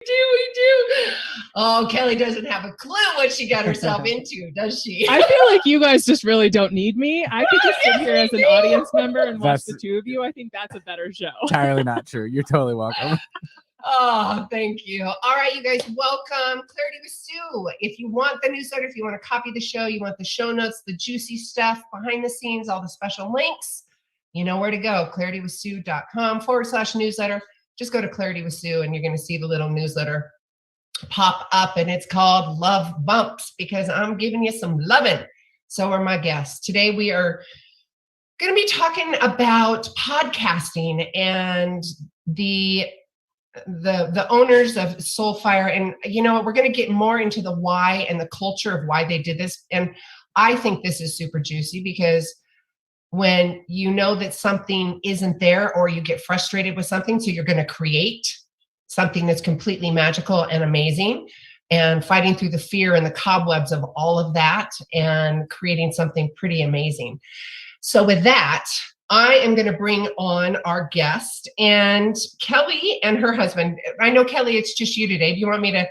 We do. Oh, Kelli doesn't have a clue what she got herself into, does she? I feel like you guys just really don't need me. I could just sit here as an audience member and watch the two of you. I think that's a better show. Entirely not true. You're totally welcome. Oh, thank you. All right, you guys, welcome. Clarity with Sue. If you want the newsletter, if you want to copy the show, you want the show notes, the juicy stuff behind the scenes, all the special links, you know where to go. claritywithsue.com/newsletter. Just go to Clarity with Sue and you're going to see the little newsletter pop up, and it's called Love Bumps because I'm giving you some loving. So are my guests. Today we are going to be talking about podcasting and the owners of Soulfire. And you know what, we're going to get more into the why and the culture of why they did this. And I think this is super juicy because when you know that something isn't there or you get frustrated with something, so you're going to create something that's completely magical and amazing, and fighting through the fear and the cobwebs of all of that and creating something pretty amazing. So with that, I am going to bring on our guest, and Kelli and her husband. I know, Kelli, it's just you today. Do you want me to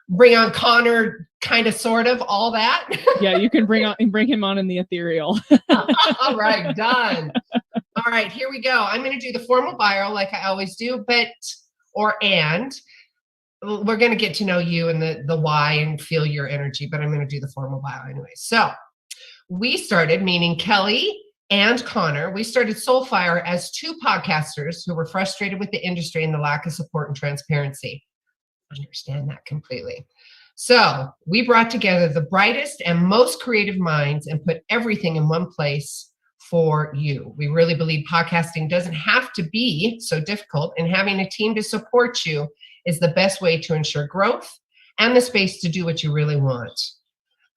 bring on Connor, kind of, sort of, all that? Yeah, you can bring him on in the ethereal. All right, done. All right, here we go. I'm going to do the formal bio like I always do, we're going to get to know you and the why and feel your energy, but I'm going to do the formal bio anyway. So we started, meaning Kelli and Connor, we started Soulfire as two podcasters who were frustrated with the industry and the lack of support and transparency. I understand that completely. So we brought together the brightest and most creative minds and put everything in one place for you. We really believe podcasting doesn't have to be so difficult, and having a team to support you is the best way to ensure growth and the space to do what you really want.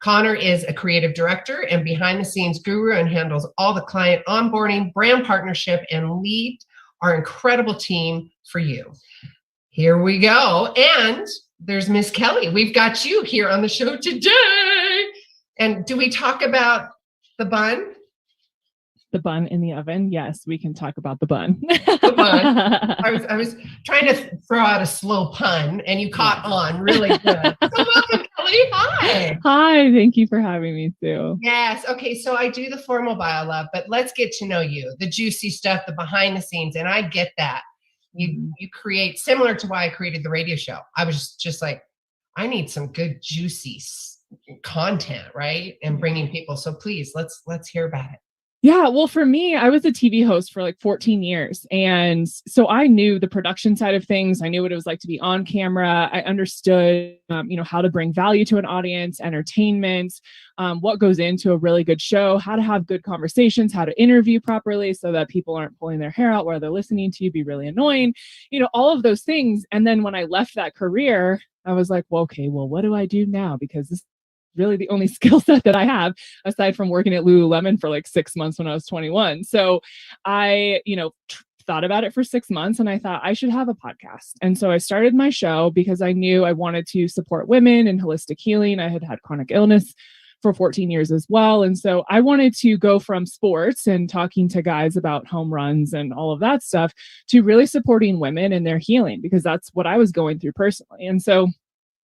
Connor is a creative director and behind the scenes guru and handles all the client onboarding, brand partnership, and lead our incredible team for you. Here we go. And there's Miss Kelli. We've got you here on the show today. And do we talk about the bun? The bun in the oven. Yes, we can talk about the bun. The bun. I was trying to throw out a slow pun and you caught on really good. So welcome, Kelli. Hi. Hi. Thank you for having me, Sue. Yes. Okay. So I do the formal bio, love, but let's get to know you, the juicy stuff, the behind the scenes. And I get that. You create, similar to why I created the radio show. I was just like, I need some good juicy content, right? And bringing people. So please, let's hear about it. Yeah, well, for me, I was a TV host for like 14 years. And so I knew the production side of things. I knew what it was like to be on camera. I understood, how to bring value to an audience, entertainment, what goes into a really good show, how to have good conversations, how to interview properly so that people aren't pulling their hair out while they're listening to you, be really annoying, all of those things. And then when I left that career, I was like, well, okay, what do I do now? Because this really the only skill set that I have aside from working at Lululemon for like 6 months when I was 21. So I, thought about it for 6 months and I thought I should have a podcast. And so I started my show because I knew I wanted to support women in holistic healing. I had had chronic illness for 14 years as well. And so I wanted to go from sports and talking to guys about home runs and all of that stuff to really supporting women in their healing, because that's what I was going through personally. And so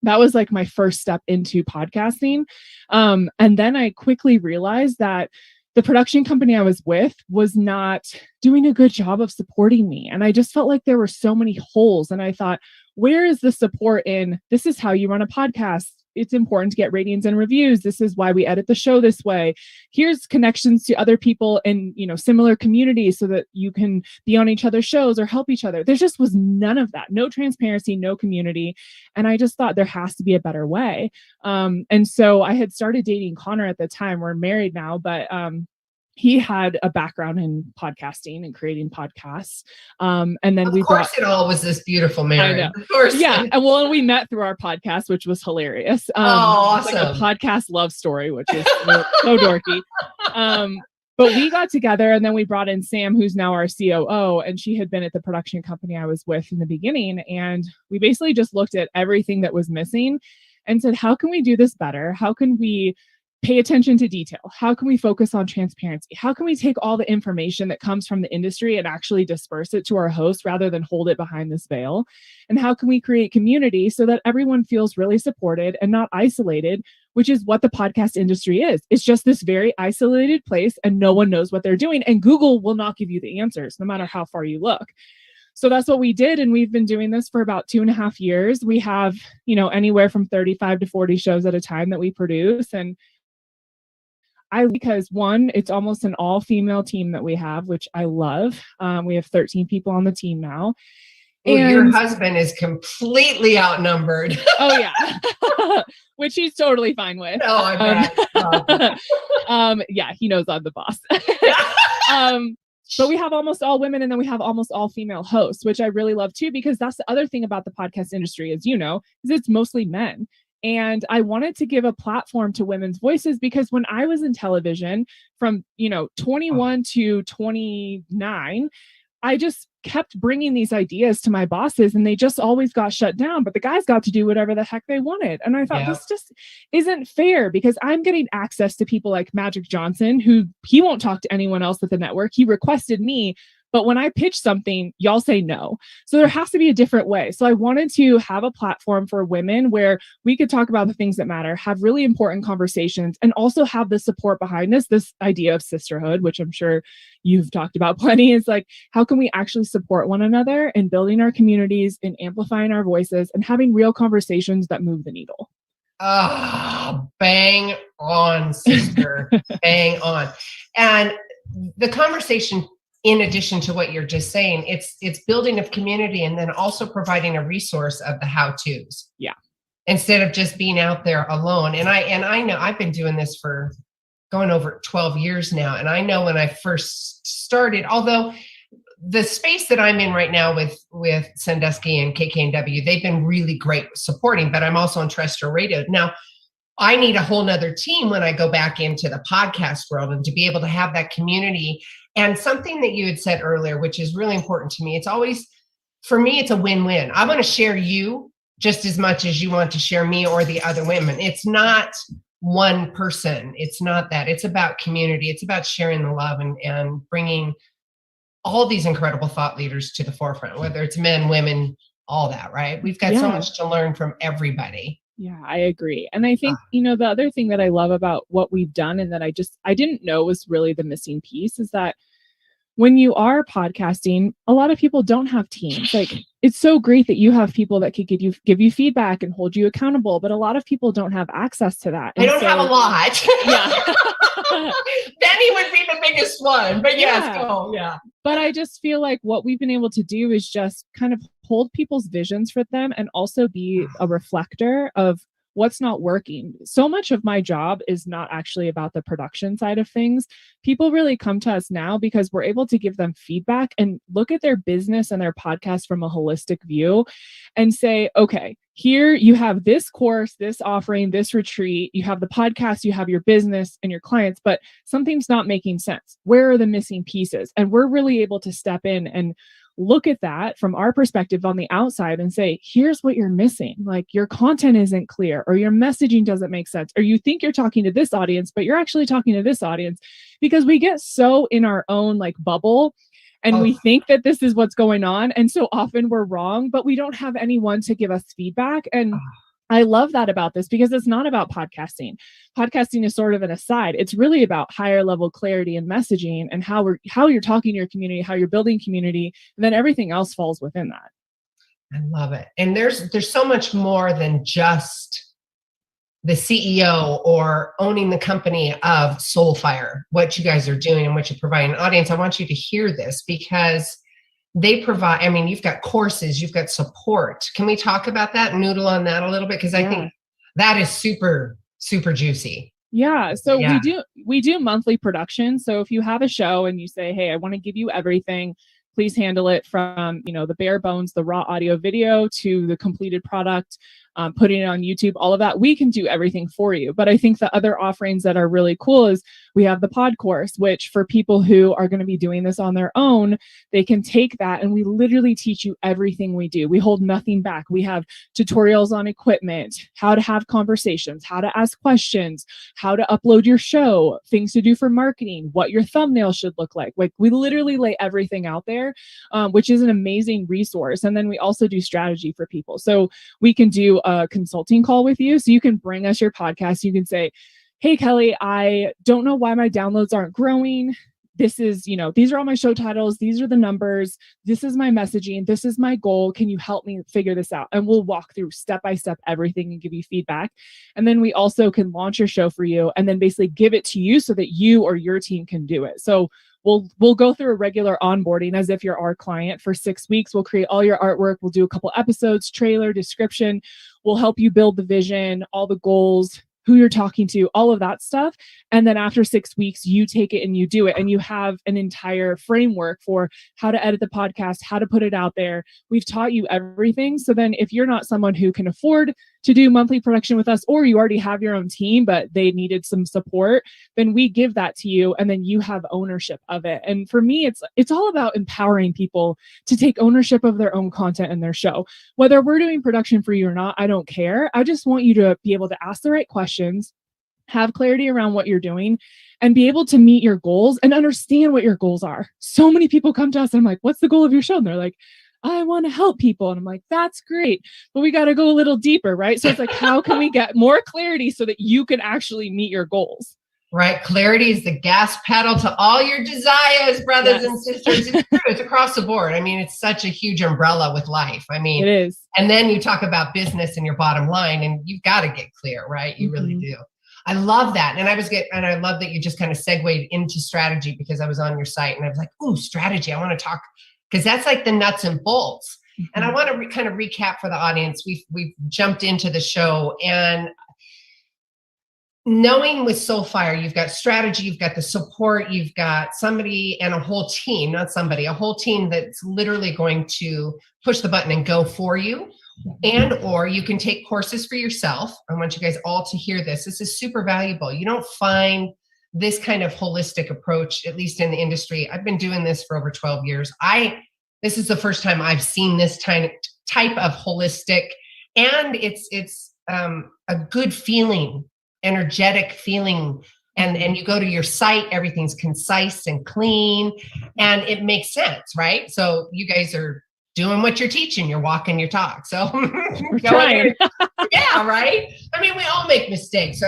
that was like my first step into podcasting. And then I quickly realized that the production company I was with was not doing a good job of supporting me. And I just felt like there were so many holes. And I thought, where is the support in, this is how you run a podcast. It's important to get ratings and reviews. This is why we edit the show this way. Here's connections to other people in, similar communities so that you can be on each other's shows or help each other. There just was none of that. No transparency, no community. And I just thought there has to be a better way. And so I had started dating Connor at the time. We're married now, but he had a background in podcasting and creating podcasts. And then of course it all was this beautiful marriage. Of course. Yeah. And we met through our podcast, which was hilarious. Awesome. Like a podcast love story, which is so dorky. But we got together and then we brought in Sam, who's now our COO, and she had been at the production company I was with in the beginning. And we basically just looked at everything that was missing and said, how can we do this better? How can we pay attention to detail? How can we focus on transparency? How can we take all the information that comes from the industry and actually disperse it to our hosts rather than hold it behind this veil? And how can we create community so that everyone feels really supported and not isolated, which is what the podcast industry is. It's just this very isolated place and no one knows what they're doing. And Google will not give you the answers, no matter how far you look. So that's what we did. And we've been doing this for about 2.5 years. We have, anywhere from 35 to 40 shows at a time that we produce. And because one, it's almost an all-female team that we have, which I love. We have 13 people on the team now. Well, your husband is completely outnumbered. Oh, yeah. Which he's totally fine with. Oh, I bet. Yeah, he knows I'm the boss. But we have almost all women, and then we have almost all female hosts, which I really love too, because that's the other thing about the podcast industry, as you know, is it's mostly men. And I wanted to give a platform to women's voices because when I was in television from, 21 to 29, I just kept bringing these ideas to my bosses and they just always got shut down, but the guys got to do whatever the heck they wanted. And I thought this just isn't fair because I'm getting access to people like Magic Johnson, who he won't talk to anyone else at the network. He requested me, but when I pitch something, y'all say no. So there has to be a different way. So I wanted to have a platform for women where we could talk about the things that matter, have really important conversations, and also have the support behind us. This idea of sisterhood, which I'm sure you've talked about plenty, is like, how can we actually support one another in building our communities and amplifying our voices and having real conversations that move the needle? Oh, bang on, sister. Bang on. And the conversation, in addition to what you're just saying, it's building of community and then also providing a resource of the how-tos. Yeah. Instead of just being out there alone. And I know I've been doing this for going over 12 years now. And I know when I first started, although the space that I'm in right now with Sandusky and KKNW, they've been really great supporting, but I'm also on terrestrial radio. Now, I need a whole nother team when I go back into the podcast world and to be able to have that community. And something that you had said earlier, which is really important to me, it's always, for me, it's a win-win. I want to share you just as much as you want to share me or the other women. It's not one person. It's not that. It's about community. It's about sharing the love and bringing all these incredible thought leaders to the forefront, whether it's men, women, all that, right? We've got so much to learn from everybody. Yeah, I agree. And I think, the other thing that I love about what we've done and that I didn't know was really the missing piece is that when you are podcasting, a lot of people don't have teams. Like, it's so great that you have people that could give you feedback and hold you accountable, but a lot of people don't have access to that. I don't have a lot. Yeah. Benny would be the biggest one, but yes. Oh, yeah. But I just feel like what we've been able to do is just kind of hold people's visions for them and also be a reflector of what's not working. So much of my job is not actually about the production side of things. People really come to us now because we're able to give them feedback and look at their business and their podcast from a holistic view and say, okay, here you have this course, this offering, this retreat, you have the podcast, you have your business and your clients, but something's not making sense. Where are the missing pieces? And we're really able to step in and look at that from our perspective on the outside and say, here's what you're missing. Like, your content isn't clear, or your messaging doesn't make sense, or you think you're talking to this audience, but you're actually talking to this audience, because we get so in our own bubble and we think that this is what's going on. And so often we're wrong, but we don't have anyone to give us feedback. And I love that about this because it's not about podcasting. Podcasting is sort of an aside. It's really about higher level clarity and messaging and how you're talking to your community, how you're building community, and then everything else falls within that. I love it. And there's so much more than just the CEO or owning the company of Soulfire, what you guys are doing and what you're providing. Audience, I want you to hear this because they provide, you've got courses, you've got support. Can we talk about that, noodle on that a little bit? Because I think that is super, super juicy. Yeah. So we do monthly production. So if you have a show and you say, hey, I want to give you everything, please handle it from, the bare bones, the raw audio video to the completed product. putting it on YouTube, all of that. We can do everything for you. But I think the other offerings that are really cool is we have the pod course, which for people who are going to be doing this on their own, they can take that and we literally teach you everything we do. We hold nothing back. We have tutorials on equipment, how to have conversations, how to ask questions, how to upload your show, things to do for marketing, what your thumbnail should look like. Like we literally lay everything out there, which is an amazing resource. And then we also do strategy for people. So we can do a consulting call with you. So you can bring us your podcast. You can say, hey, Kelli, I don't know why my downloads aren't growing. This is, these are all my show titles. These are the numbers. This is my messaging. This is my goal. Can you help me figure this out? And we'll walk through step by step everything and give you feedback. And then we also can launch your show for you and then basically give it to you so that you or your team can do it. So we'll go through a regular onboarding as if you're our client for 6 weeks. We'll create all your artwork. We'll do a couple episodes, trailer, description. We'll help you build the vision, all the goals, who you're talking to, all of that stuff. And then after 6 weeks, you take it and you do it. And you have an entire framework for how to edit the podcast, how to put it out there. We've taught you everything. So then if you're not someone who can afford to do monthly production with us, or you already have your own team, but they needed some support, then we give that to you and then you have ownership of it. And for me, it's all about empowering people to take ownership of their own content and their show. Whether we're doing production for you or not, I don't care. I just want you to be able to ask the right questions, have clarity around what you're doing, and be able to meet your goals and understand what your goals are. So many people come to us and I'm like, what's the goal of your show? And they're like, I want to help people. And I'm like, that's great, but we got to go a little deeper, right? So it's like, how can we get more clarity so that you can actually meet your goals? Right. Clarity is the gas pedal to all your desires, brothers and sisters. It's true. It's across the board. I mean, it's such a huge umbrella with life. I mean, it is. And then you talk about business and your bottom line, and you've got to get clear, right? You really do. I love that. And I love that you just kind of segued into strategy, because I was on your site and I was like, ooh, strategy. I want to talk, because that's like the nuts and bolts. And I want to kind of recap for the audience. We've jumped into the show, and knowing with Soulfire, you've got strategy, you've got the support, you've got somebody and a whole team, a whole team that's literally going to push the button and go for you. And, or you can take courses for yourself. I want you guys all to hear this. This is super valuable. You don't find this kind of holistic approach, at least in the industry. I've been doing this for over 12 years. This is the first time I've seen this type of holistic, and it's a good feeling, energetic feeling. And you go to your site, everything's concise and clean, and it makes sense, right? So you guys are doing what you're teaching, you're walking your talk. So we're trying. Yeah, right. I mean, we all make mistakes.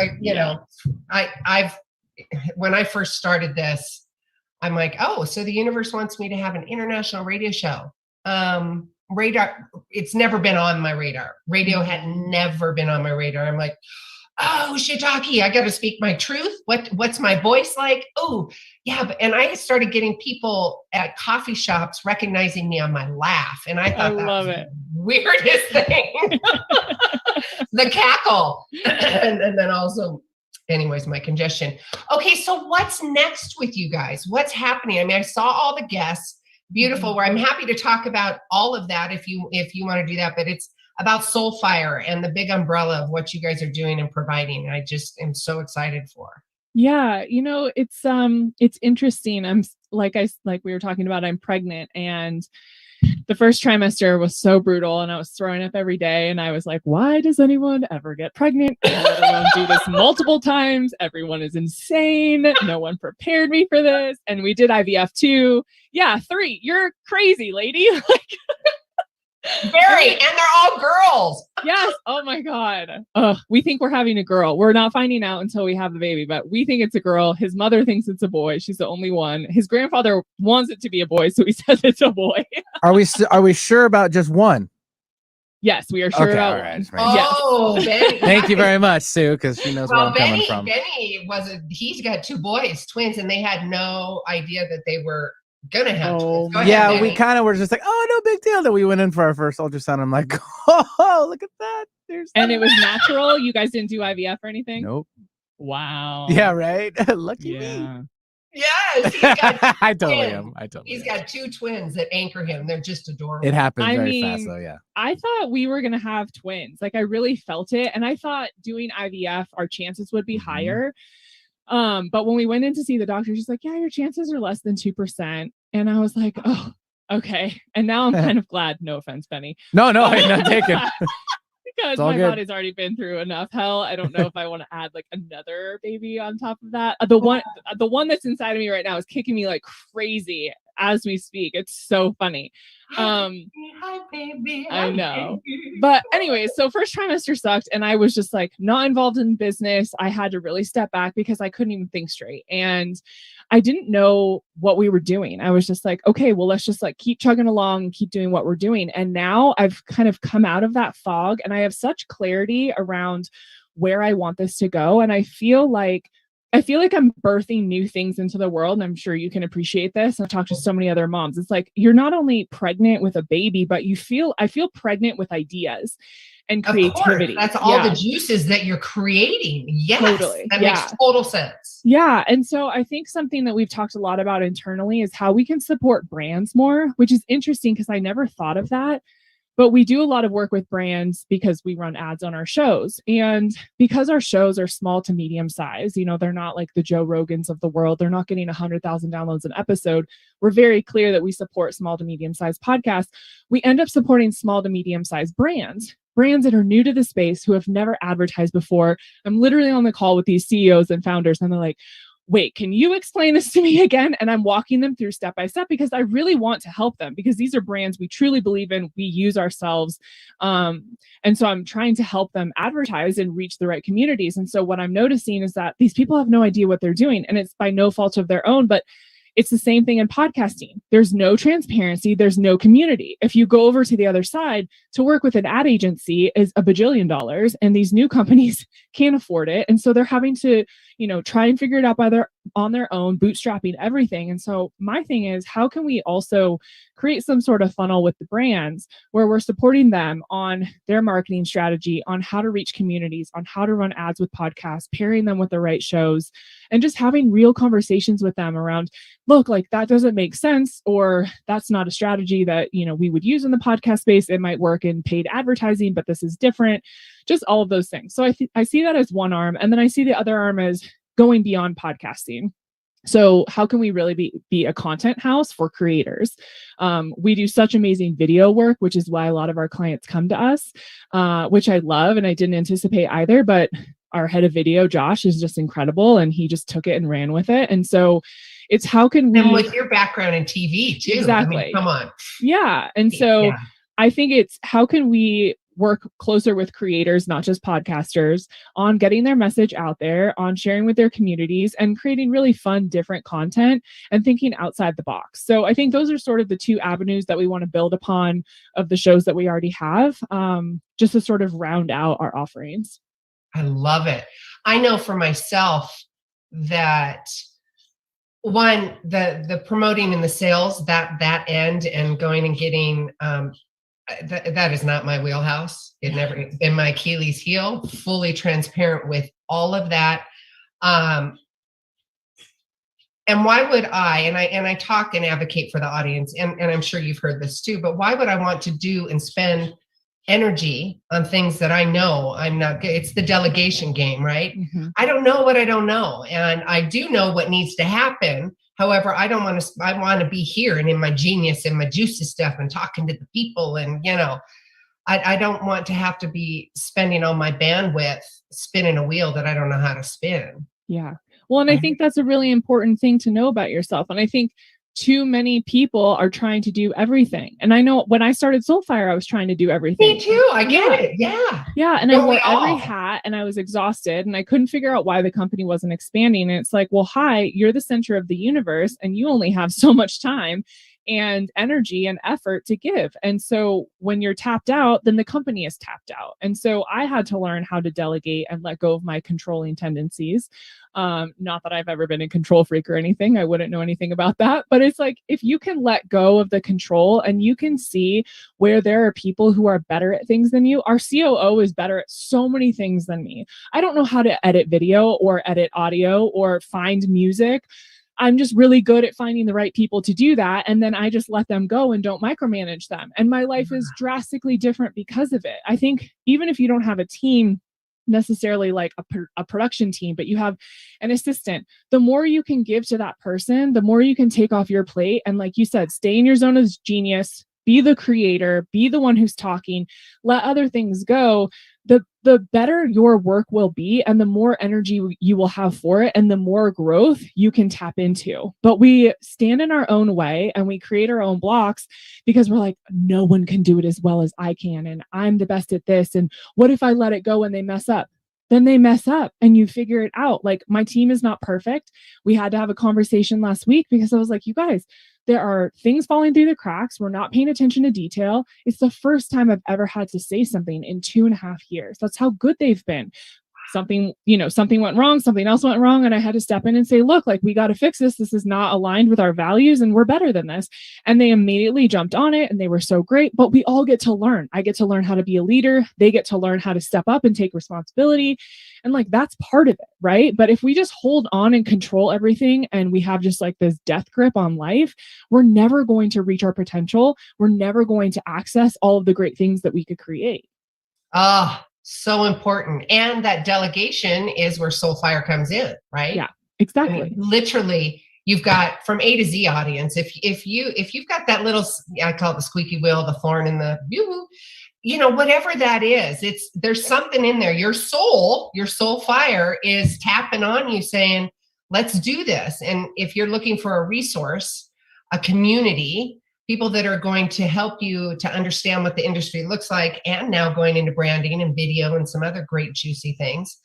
When I first started this, I'm like, oh, so the universe wants me to have an international radio show. Radar, it's never been on my radar. Radio had never been on my radar. I'm like, oh, shiitake, I got to speak my truth. What's my voice like? Oh, yeah. And I started getting people at coffee shops recognizing me on my laugh. And I thought that was the weirdest thing. The cackle. and then also, anyways, my congestion. Okay, so what's next with you guys? What's happening? I mean, I saw all the guests. Beautiful. Where I'm happy to talk about all of that if you want to do that. But it's about Soulfire and the big umbrella of what you guys are doing and providing. I just am so excited for. Yeah, it's interesting. I'm like we were talking about, I'm pregnant, and the first trimester was so brutal, and I was throwing up every day, and I was like, why does anyone ever get pregnant? Everyone do this multiple times. Everyone is insane. No one prepared me for this. And we did IVF too. Yeah, 3. You're crazy, lady. Very, and they're all girls. Yes. Oh my God. We think we're having a girl. We're not finding out until we have the baby, but we think it's a girl. His mother thinks it's a boy. She's the only one. His grandfather wants it to be a boy, so he says it's a boy. Are we sure about just one? Yes, we are sure about one. Oh, yes. Benny. Thank you very much, Sue, because she knows where I'm coming from. Benny he's got 2 boys, twins, and they had no idea that they were gonna have twins. Go yeah, ahead, we kind of were just like, oh, no big deal. That we went in for our first ultrasound. I'm like, oh, look at that. And it was natural. You guys didn't do IVF or anything? Nope. Wow. Yeah, right. Lucky me. Yes, he's got I totally twins. am. I totally He's am. got two twins that anchor him. They're just adorable. It happens I very fast mean, though, yeah. I thought we were going to have twins. Like I really felt it. And I thought doing IVF, our chances would be higher. But when we went in to see the doctor, she's like, yeah, your chances are less than 2%. And I was like, oh, okay. And now I'm kind of glad. No offense, Benny. No, I'm not taking. Because all my good. body's already been through enough hell. I don't know if I want to add like another baby on top of that. The one that's inside of me right now is kicking me like crazy as we speak. It's so funny. Hi, baby. I know. But anyway, so first trimester sucked and I was just like not involved in business. I had to really step back because I couldn't even think straight. And I didn't know what we were doing. I was just like, okay, well, let's just like keep chugging along and keep doing what we're doing. And now I've kind of come out of that fog and I have such clarity around where I want this to go. And I feel like I'm birthing new things into the world. And I'm sure you can appreciate this. I've talked to so many other moms. It's like, you're not only pregnant with a baby, but I feel pregnant with ideas and creativity. That's all the juices that you're creating. Yes. Totally. That makes total sense. Yeah. And so I think something that we've talked a lot about internally is how we can support brands more, which is interesting because I never thought of that. But we do a lot of work with brands because we run ads on our shows. And because our shows are small to medium size, they're not like the Joe Rogans of the world. They're not getting 100,000 downloads an episode. We're very clear that we support small to medium sized podcasts. We end up supporting small to medium sized brands that are new to the space who have never advertised before. I'm literally on the call with these CEOs and founders and they're like, wait, can you explain this to me again? And I'm walking them through step by step because I really want to help them because these are brands we truly believe in. We use ourselves. And so I'm trying to help them advertise and reach the right communities. And so what I'm noticing is that these people have no idea what they're doing and it's by no fault of their own, but it's the same thing in podcasting. There's no transparency. There's no community. If you go over to the other side, to work with an ad agency is $1 billion and these new companies can't afford it. And so they're having to, try and figure it out on their own, bootstrapping everything. And so my thing is, how can we also create some sort of funnel with the brands where we're supporting them on their marketing strategy, on how to reach communities, on how to run ads with podcasts, pairing them with the right shows, and just having real conversations with them around, look, like that doesn't make sense, or that's not a strategy that, we would use in the podcast space. It might work in paid advertising, but this is different. Just all of those things. So I see that as one arm. And then I see the other arm as going beyond podcasting. So how can we really be a content house for creators? We do such amazing video work, which is why a lot of our clients come to us, which I love. And I didn't anticipate either, but our head of video, Josh, is just incredible. And he just took it and ran with it. And so it's how can we... And with your background in TV too. Exactly. I mean, come on. Yeah. And so I think it's how can we work closer with creators, not just podcasters, on getting their message out there, on sharing with their communities and creating really fun, different content and thinking outside the box. So I think those are sort of the two avenues that we want to build upon of the shows that we already have, just to sort of round out our offerings. I love it. I know for myself that one, the promoting and the sales, that end and going and getting, that is not my wheelhouse. It never been my Achilles heel, fully transparent with all of that. And why would I talk and advocate for the audience, and I'm sure you've heard this too, but why would I want to do and spend energy on things that I know I'm not good? It's the delegation game, right? Mm-hmm. I don't know what I don't know. And I do know what needs to happen. However, I want to be here and in my genius and my juicy stuff and talking to the people. And, I don't want to have to be spending all my bandwidth spinning a wheel that I don't know how to spin. Yeah. Well, and I think that's a really important thing to know about yourself. And I think too many people are trying to do everything. And I know when I started Soulfire, I was trying to do everything. Me too. I get it. Yeah. Yeah. And I wore every hat and I was exhausted and I couldn't figure out why the company wasn't expanding. And it's like, well, hi, you're the center of the universe and you only have so much time and energy and effort to give. And so when you're tapped out, then the company is tapped out. And so I had to learn how to delegate and let go of my controlling tendencies. Not that I've ever been a control freak or anything. I wouldn't know anything about that. But it's like, if you can let go of the control and you can see where there are people who are better at things than you. Our COO is better at so many things than me. I don't know how to edit video or edit audio or find music. I'm just really good at finding the right people to do that. And then I just let them go and don't micromanage them. And my life is drastically different because of it. I think even if you don't have a team, necessarily like a production team, but you have an assistant, the more you can give to that person, the more you can take off your plate. And like you said, stay in your zone of genius, be the creator, be the one who's talking, let other things go. The better your work will be, and the more energy you will have for it, and the more growth you can tap into. But we stand in our own way and we create our own blocks because we're like, no one can do it as well as I can, and I'm the best at this. And what if I let it go and they mess up? Then they mess up and you figure it out. Like, my team is not perfect. We had to have a conversation last week because I was like, you guys, there are things falling through the cracks. We're not paying attention to detail. It's the first time I've ever had to say something in 2.5 years. That's how good they've been. Something went wrong, something else went wrong. And I had to step in and say, look, like, we got to fix this. This is not aligned with our values and we're better than this. And they immediately jumped on it and they were so great, but we all get to learn. I get to learn how to be a leader. They get to learn how to step up and take responsibility. And like, that's part of it, right? But if we just hold on and control everything and we have just like this death grip on life, we're never going to reach our potential. We're never going to access all of the great things that we could create. So important. And that delegation is where Soulfire comes in, right? Yeah, exactly. I mean, literally, you've got from A to Z audience. If you've got that little, I call it the squeaky wheel, the thorn in the, whatever that is, there's something in there. Your soul fire is tapping on you saying, let's do this. And if you're looking for a resource, a community, people that are going to help you to understand what the industry looks like, and now going into branding and video and some other great juicy things,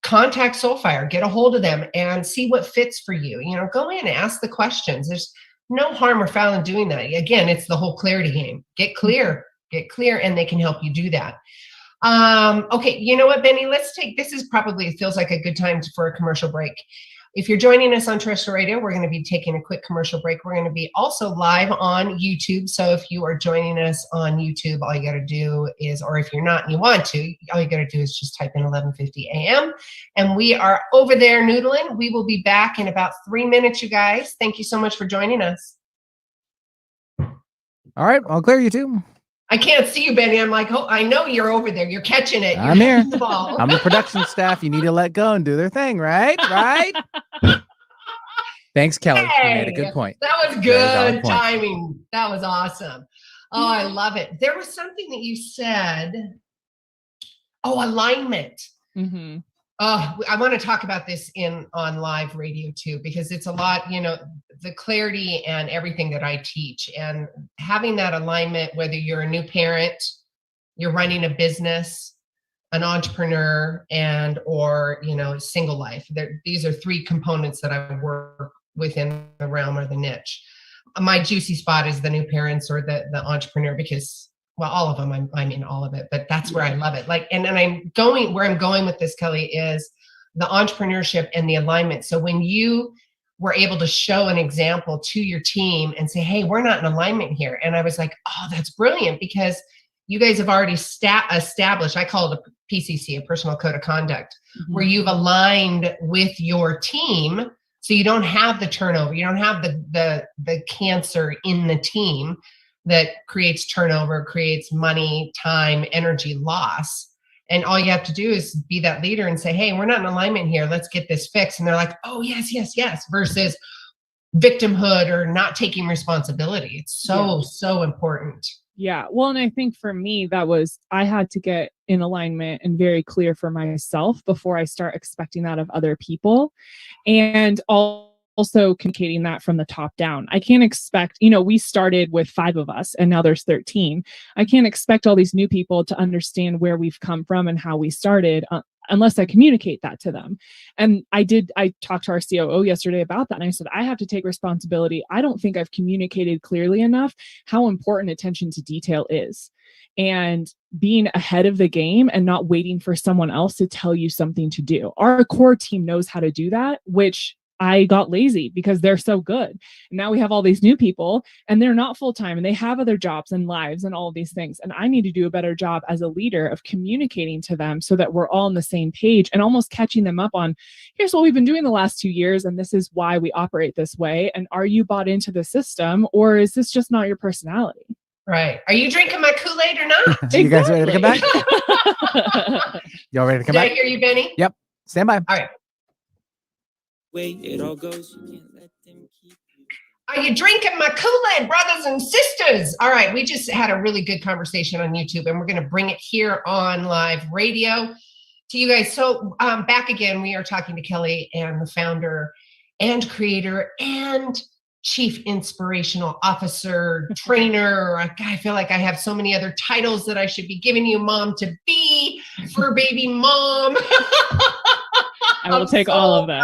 contact Soulfire, get a hold of them and see what fits for you. Go in and ask the questions. There's no harm or foul in doing that. Again, it's the whole clarity game. Get clear, and they can help you do that. Okay, you know what, Benny, this is probably, it feels like a good time for a commercial break. If you're joining us on terrestrial radio, we're going to be taking a quick commercial break. We're going to be also live on YouTube. So if you are joining us on YouTube, all you got to do is, or if you're not and you want to, all you got to do is just type in 11:50 a.m. And we are over there noodling. We will be back in about 3 minutes, you guys. Thank you so much for joining us. All right, I'll clear you too. I can't see you, Benny. I'm like, oh, I know you're over there. You're catching it. I'm here. The ball. I'm the production staff. You need to let go and do their thing, right? Right? Thanks, Kelli. You made a good point. That was good timing. That was awesome. Oh, I love it. There was something that you said. Oh, alignment. Mm-hmm. I want to talk about this on live radio too, because it's a lot, the clarity and everything that I teach, and having that alignment, whether you're a new parent, you're running a business, an entrepreneur, or single life. These are 3 components that I work within the realm or the niche. My juicy spot is the new parents or the entrepreneur, because, well, all of them, I'm in all of it, but that's where I love it. Like, and then where I'm going with this, Kelli, is the entrepreneurship and the alignment. So when you were able to show an example to your team and say, hey, we're not in alignment here. And I was like, oh, that's brilliant, because you guys have already established, I call it a PCC, a personal code of conduct, where you've aligned with your team. So you don't have the turnover. You don't have the cancer in the team that creates turnover, creates money, time, energy loss. And all you have to do is be that leader and say, hey, we're not in alignment here. Let's get this fixed. And they're like, oh, yes, yes, yes, versus victimhood or not taking responsibility. It's so important. Yeah. Well, and I think for me, I had to get in alignment and very clear for myself before I start expecting that of other people. And also communicating that from the top down. I can't expect, we started with 5 of us and now there's 13. I can't expect all these new people to understand where we've come from and how we started unless I communicate that to them. And I talked to our COO yesterday about that. And I said, I have to take responsibility. I don't think I've communicated clearly enough how important attention to detail is, and being ahead of the game and not waiting for someone else to tell you something to do. Our core team knows how to do that, which I got lazy because they're so good. And now we have all these new people and they're not full-time and they have other jobs and lives and all of these things. And I need to do a better job as a leader of communicating to them so that we're all on the same page and almost catching them up on, here's what we've been doing the last 2 years. And this is why we operate this way. And are you bought into the system, or is this just not your personality? Right. Are you drinking my Kool-Aid or not? You guys ready to come back? Y'all ready to come Did back? I hear you, Benny? Yep. Stand by. All right. Way it all goes, you can't let them keep you. Are you drinking my Kool-Aid, brothers and sisters? All right. We just had a really good conversation on YouTube, and we're going to bring it here on live radio to you guys. So back again, we are talking to Kelli, and the founder and creator and chief inspirational officer, trainer. I feel like I have so many other titles that I should be giving you, mom to be, fur baby mom. I will take all of them.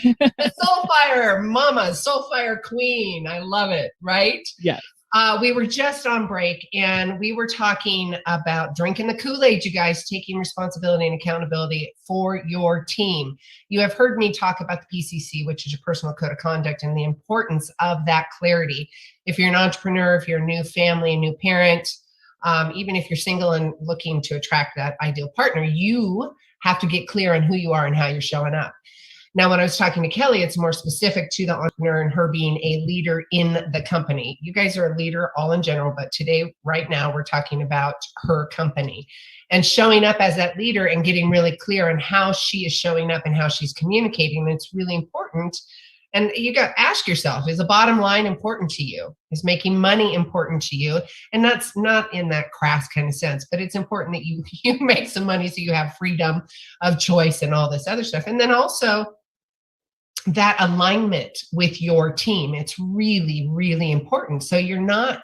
The Soulfire mama, Soulfire queen. I love it, right? Yes. We were just on break and we were talking about drinking the Kool-Aid, you guys, taking responsibility and accountability for your team. You have heard me talk about the PCC, which is your personal code of conduct, and the importance of that clarity. If you're an entrepreneur, if you're a new family, a new parent, even if you're single and looking to attract that ideal partner, you have to get clear on who you are and how you're showing up. Now, when I was talking to Kelli, it's more specific to the entrepreneur and her being a leader in the company. You guys are a leader all in general, but today, right now, we're talking about her company and showing up as that leader and getting really clear on how she is showing up and how she's communicating. It's really important. And you got to ask yourself, is the bottom line important to you? Is making money important to you? And that's not in that crass kind of sense, but it's important that you make some money so you have freedom of choice and all this other stuff. And then also that alignment with your team. It's really, really important. So you're not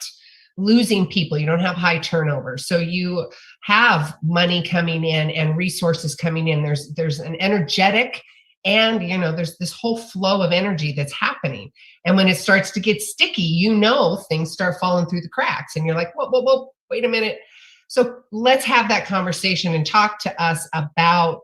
losing people. You don't have high turnover. So you have money coming in and resources coming in. There's an energetic, and there's this whole flow of energy that's happening. And when it starts to get sticky, things start falling through the cracks and you're like, whoa, wait a minute. So let's have that conversation and talk to us about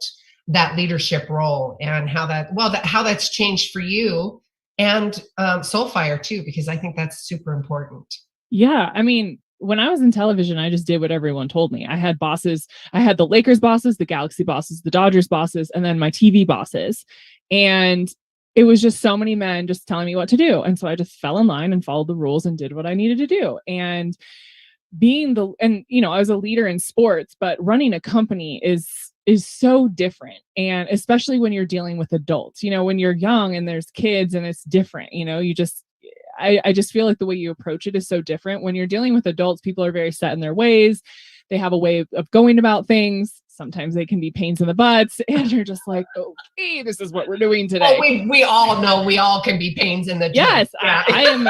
that leadership role and how that's changed for you and Soulfire too, because I think that's super important. Yeah. I mean, when I was in television, I just did what everyone told me. I had bosses. I had the Lakers bosses, the Galaxy bosses, the Dodgers bosses, and then my TV bosses. And it was just so many men just telling me what to do. And so I just fell in line and followed the rules and did what I needed to do. And I was a leader in sports, but running a company is so different. And especially when you're dealing with adults, when you're young and there's kids and it's different, I just feel like the way you approach it is so different. When you're dealing with adults, people are very set in their ways. They have a way of going about things. Sometimes they can be pains in the butts and you're just like, okay, this is what we're doing today. Oh, we all know we all can be pains in the Yes, yeah. I am,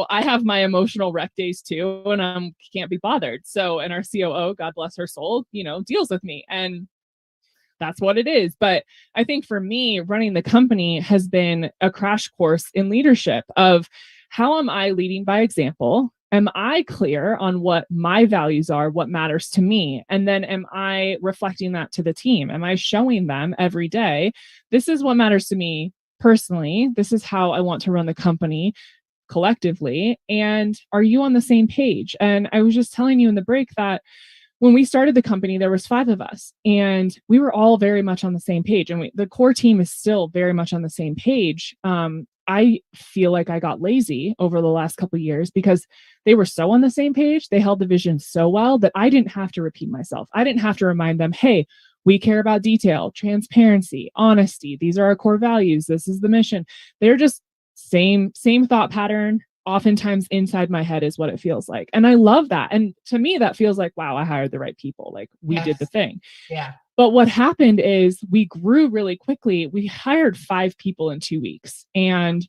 I have my emotional wreck days too, and I can't be bothered. So, and our COO, God bless her soul, deals with me, and that's what it is. But I think for me, running the company has been a crash course in leadership of how am I leading by example? Am I clear on what my values are, what matters to me? And then am I reflecting that to the team? Am I showing them every day, this is what matters to me personally. This is how I want to run the company collectively. And are you on the same page? And I was just telling you in the break that when we started the company, there was 5 of us and we were all very much on the same page. And the core team is still very much on the same page. I feel like I got lazy over the last couple of years because they were so on the same page. They held the vision so well that I didn't have to repeat myself. I didn't have to remind them, hey, we care about detail, transparency, honesty. These are our core values. This is the mission. They're just same thought pattern. Oftentimes inside my head is what it feels like. And I love that. And to me, that feels like, wow, I hired the right people. Like we did the thing. Yeah. But what happened is we grew really quickly. We hired 5 people in 2 weeks, and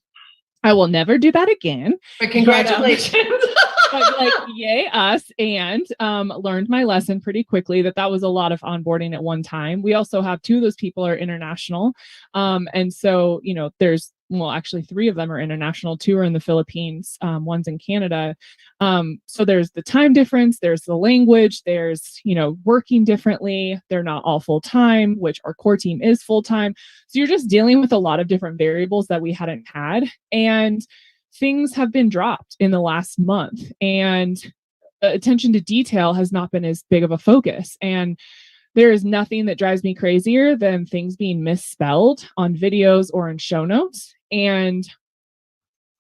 I will never do that again. But congratulations. But yay us, and learned my lesson pretty quickly that was a lot of onboarding at one time. We also have 2 of those people are international. And so, there's well, actually 3 of them are international, 2 are in the Philippines, one's in Canada. So there's the time difference, there's the language, there's, working differently. They're not all full time, which our core team is full time. So you're just dealing with a lot of different variables that we hadn't had. And things have been dropped in the last month, and attention to detail has not been as big of a focus. And there is nothing that drives me crazier than things being misspelled on videos or in show notes. And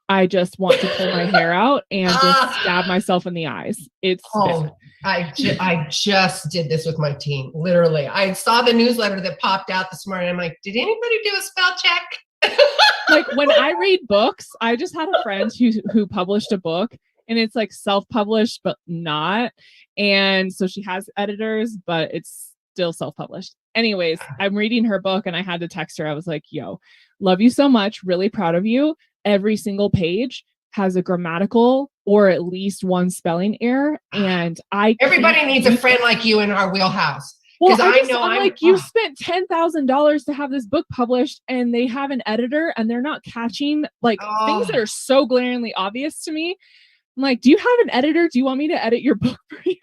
I just want to pull my hair out and just stab myself in the eyes. It's bad. I just did this with my team. Literally. I saw the newsletter that popped out this morning. I'm like, did anybody do a spell check? Like when I read books, I just had a friend who published a book, and it's like self-published, but not. And so she has editors, but it's still self-published. Anyways, I'm reading her book and I had to text her. I was like, yo, love you so much. Really proud of you. Every single page has a grammatical or at least one spelling error. And everybody needs a friend like you in our wheelhouse. Well, I'm like, you spent $10,000 to have this book published, and they have an editor and they're not catching things that are so glaringly obvious to me. I'm like, do you have an editor? Do you want me to edit your book for you?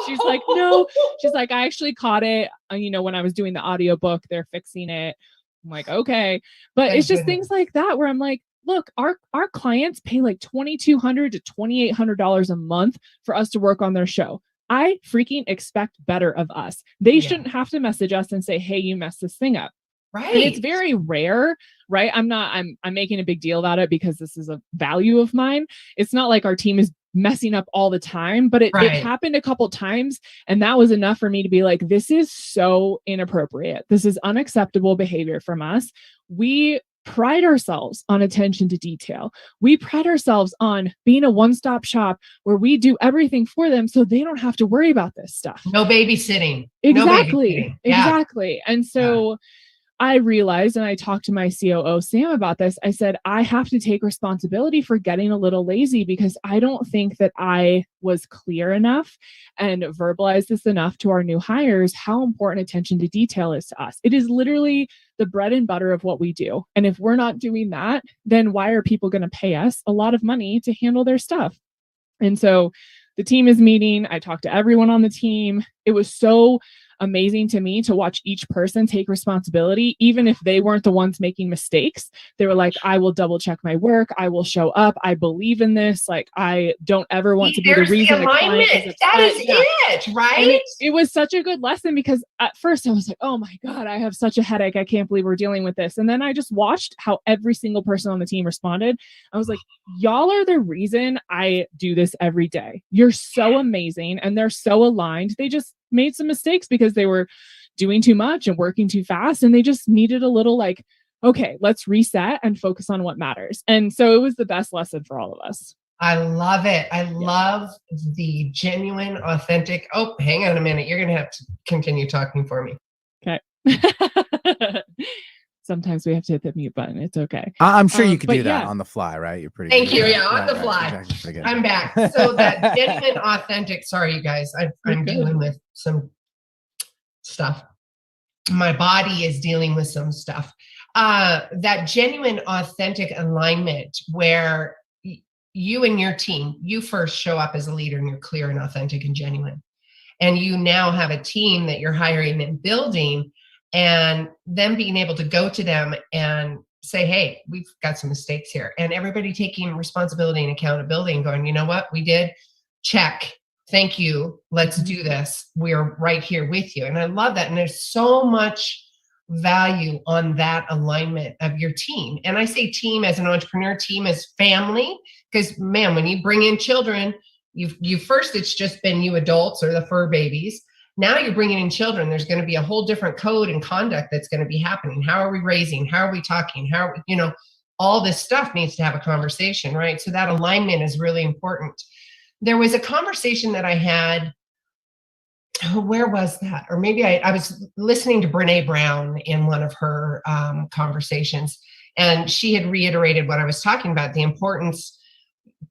She's like, no. She's like, I actually caught it. When I was doing the audiobook, they're fixing it. I'm like, okay. But it's just things like that where I'm like, look, our clients pay like $2,200 to $2,800 a month for us to work on their show. I freaking expect better of us. They shouldn't have to message us and say, hey, you messed this thing up. Right. And it's very rare, right? I'm making a big deal about it because this is a value of mine. It's not like our team is messing up all the time, but it happened a couple times. And that was enough for me to be like, this is so inappropriate. This is unacceptable behavior from us. We pride ourselves on attention to detail. We pride ourselves on being a one-stop shop where we do everything for them so they don't have to worry about this stuff. No babysitting. Exactly. No babysitting. Exactly. And so I realized, and I talked to my COO, Sam, about this. I said, I have to take responsibility for getting a little lazy because I don't think that I was clear enough and verbalized this enough to our new hires, how important attention to detail is to us. It is literally the bread and butter of what we do. And if we're not doing that, then why are people going to pay us a lot of money to handle their stuff? And so the team is meeting. I talked to everyone on the team. It was so amazing to me to watch each person take responsibility, even if they weren't the ones making mistakes. They were like, I will double check my work. I will show up. I believe in this. Like, I don't ever want to be the reason. The alignment. That is it, right? And it was such a good lesson because at first I was like, oh my God, I have such a headache. I can't believe we're dealing with this. And then I just watched how every single person on the team responded. I was like, y'all are the reason I do this every day. You're so amazing. And they're so aligned. They just made some mistakes because they were doing too much and working too fast. And they just needed a little like, okay, let's reset and focus on what matters. And so it was the best lesson for all of us. I love it. I love the genuine, authentic. Oh, hang on a minute. You're going to have to continue talking for me. Okay. Sometimes we have to hit the mute button. It's okay. I'm sure you could do that on the fly, right? You're pretty Thank good. you. Yeah, on the fly. Exactly. I'm back. So that genuine, authentic. Sorry, you guys. I'm dealing with some stuff. My body is dealing with some stuff. That genuine, authentic alignment where you and your team, you first show up as a leader and you're clear and authentic and genuine. And you now have a team that you're hiring and building, and them being able to go to them and say, hey, we've got some mistakes here. And everybody taking responsibility and accountability and going, you know what, we did, check. Thank you. Let's do this. We're right here with you. And I love that. And there's so much value on that alignment of your team. And I say team as an entrepreneur, team as family, because man, when you bring in children, you first, it's just been you adults or the fur babies. Now you're bringing in children. There's going to be a whole different code and conduct that's going to be happening. How are we raising? How are we talking? How are we, all this stuff needs to have a conversation, right? So that alignment is really important. There was a conversation that I had, where was that? Or maybe I was listening to Brene Brown in one of her conversations, and she had reiterated what I was talking about, the importance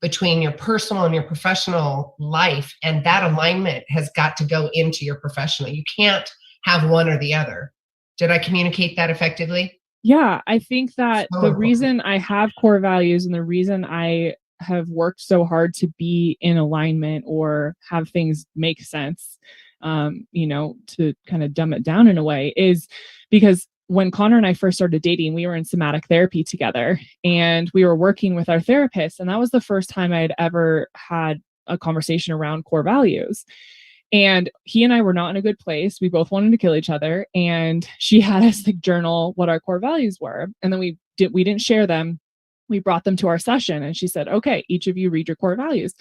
between your personal and your professional life. And that alignment has got to go into your professional. You can't have one or the other. Did I communicate that effectively? Yeah, I think that So the important. reason I have core values and the reason I have worked so hard to be in alignment or have things make sense, to kind of dumb it down in a way, is because when Connor and I first started dating, we were in somatic therapy together and we were working with our therapist. And that was the first time I had ever had a conversation around core values. And he and I were not in a good place. We both wanted to kill each other. And she had us like journal what our core values were. And then we didn't share them. We brought them to our session and she said, okay, each of you read your core values.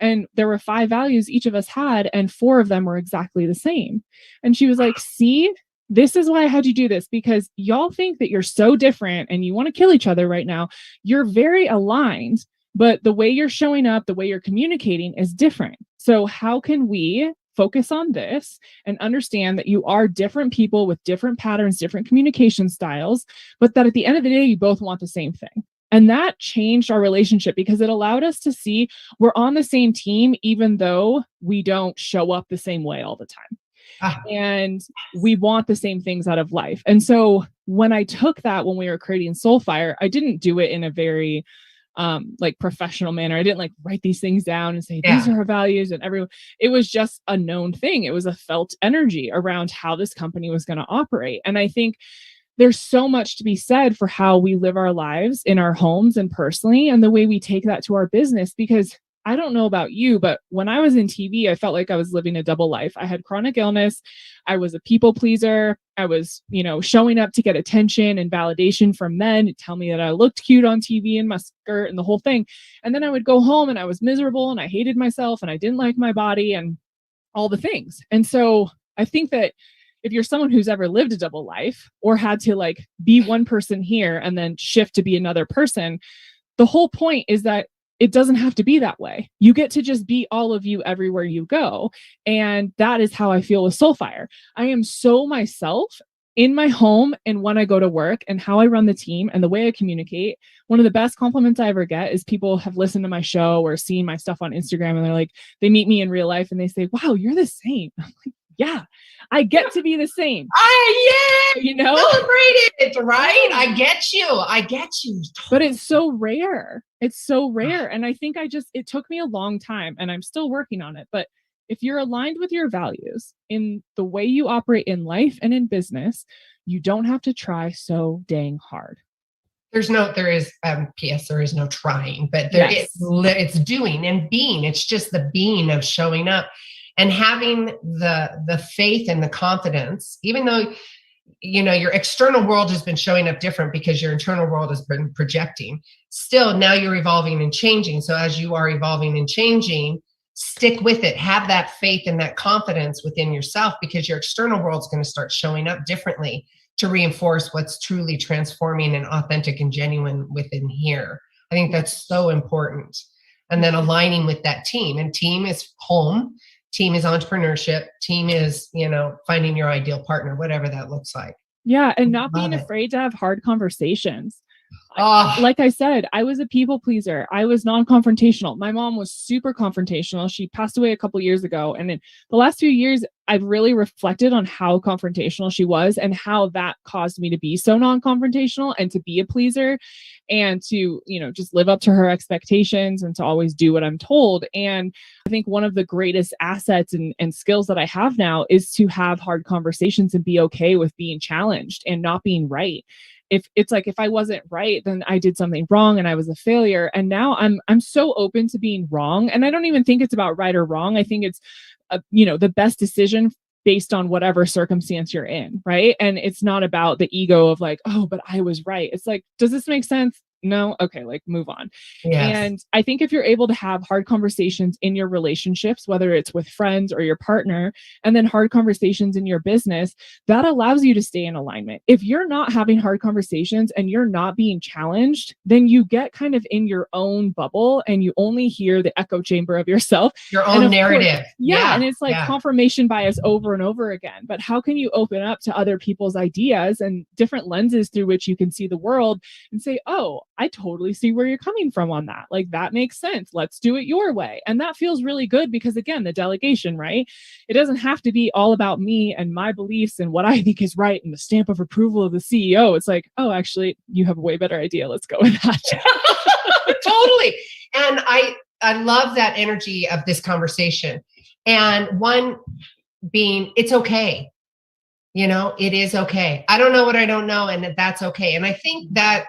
And there were 5 values each of us had, and 4 of them were exactly the same. And she was like, see, this is why I had you do this, because y'all think that you're so different and you want to kill each other right now. You're very aligned, but the way you're showing up, the way you're communicating is different. So how can we focus on this and understand that you are different people with different patterns, different communication styles, but that at the end of the day, you both want the same thing. And that changed our relationship because it allowed us to see we're on the same team, even though we don't show up the same way all the time. And we want the same things out of life. And so when I took that, when we were creating Soulfire, I didn't do it in a very professional manner. I didn't like write these things down and say, these are our values and everyone. It was just a known thing. It was a felt energy around how this company was going to operate. And I think there's so much to be said for how we live our lives in our homes and personally, and the way we take that to our business. Because I don't know about you, but when I was in TV, I felt like I was living a double life. I had chronic illness. I was a people pleaser. I was, showing up to get attention and validation from men to tell me that I looked cute on TV and my skirt and the whole thing. And then I would go home and I was miserable and I hated myself and I didn't like my body and all the things. And so I think that if you're someone who's ever lived a double life or had to like be one person here and then shift to be another person, the whole point is that it doesn't have to be that way. You get to just be all of you everywhere you go. And that is how I feel with Soulfire. I am so myself in my home and when I go to work and how I run the team and the way I communicate. One of the best compliments I ever get is people have listened to my show or seen my stuff on Instagram and they're like, they meet me in real life and they say, wow, you're the same. I'm like, yeah, I get to be the same. Celebrate it, right? I get you. But it's so rare. It's so rare. And I think it took me a long time and I'm still working on it. But if you're aligned with your values in the way you operate in life and in business, you don't have to try so dang hard. There is no trying, but it's doing and being. It's just the being of showing up and having the faith and the confidence, even though, your external world has been showing up different because your internal world has been projecting. Still, now you're evolving and changing. So as you are evolving and changing, stick with it. Have that faith and that confidence within yourself because your external world is going to start showing up differently to reinforce what's truly transforming and authentic and genuine within here. I think that's so important. And then aligning with that team. And team is home. Team is entrepreneurship. Team is, finding your ideal partner, whatever that looks like. Yeah. And not being afraid to have hard conversations. Like I said, I was a people pleaser. I was non-confrontational. My mom was super confrontational. She passed away a couple years ago. And in the last few years, I've really reflected on how confrontational she was and how that caused me to be so non-confrontational and to be a pleaser and to, just live up to her expectations and to always do what I'm told. And I think one of the greatest assets and skills that I have now is to have hard conversations and be okay with being challenged and not being right. If I wasn't right, then I did something wrong and I was a failure. And now I'm so open to being wrong. And I don't even think it's about right or wrong. I think it's, the best decision based on whatever circumstance you're in. Right. And it's not about the ego of like, oh, but I was right. It's like, does this make sense? No. Okay. Like move on. Yes. And I think if you're able to have hard conversations in your relationships, whether it's with friends or your partner, and then hard conversations in your business, that allows you to stay in alignment. If you're not having hard conversations and you're not being challenged, then you get kind of in your own bubble and you only hear the echo chamber of yourself. Your own narrative. Course, yeah. And it's like confirmation bias over and over again. But how can you open up to other people's ideas and different lenses through which you can see the world and say, oh, I totally see where you're coming from on that. Like, that makes sense. Let's do it your way. And that feels really good because, again, the delegation, right? It doesn't have to be all about me and my beliefs and what I think is right and the stamp of approval of the CEO. It's like, oh, actually, you have a way better idea. Let's go with that. Totally. And I love that energy of this conversation. And one being, it's okay. It is okay. I don't know what I don't know, and that's okay. And I think that,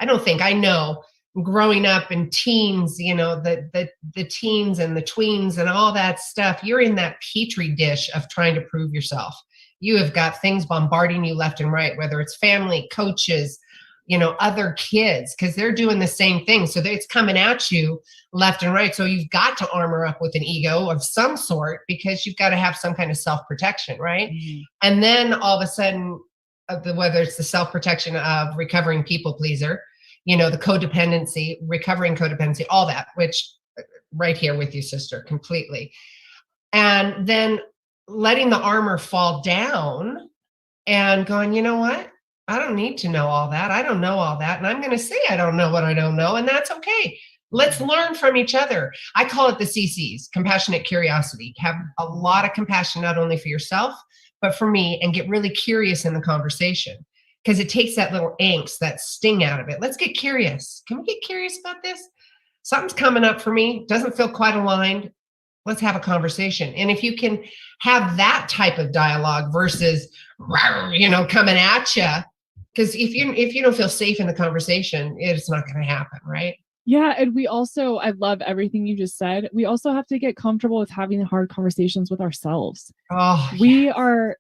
I know growing up in teens, the teens and the tweens and all that stuff, you're in that petri dish of trying to prove yourself. You have got things bombarding you left and right, whether it's family, coaches, other kids, because they're doing the same thing. So it's coming at you left and right. So you've got to armor up with an ego of some sort because you've got to have some kind of self-protection, right? Mm-hmm. And then all of a sudden, whether it's the self-protection of recovering people pleaser, the codependency, recovering codependency, all that, which right here with you, sister, completely. And then letting the armor fall down and going, you know what? I don't need to know all that. I don't know all that. And I'm going to say I don't know what I don't know. And that's okay. Let's learn from each other. I call it the CCs, compassionate curiosity. Have a lot of compassion, not only for yourself, but for me, and get really curious in the conversation, because it takes that little angst, that sting out of it. Let's get curious. Can we get curious about this? Something's coming up for me. Doesn't feel quite aligned. Let's have a conversation. And if you can have that type of dialogue versus, coming at you, because if you don't feel safe in the conversation, it's not going to happen, right? Yeah. And I love everything you just said. We also have to get comfortable with having hard conversations with ourselves. Oh, we are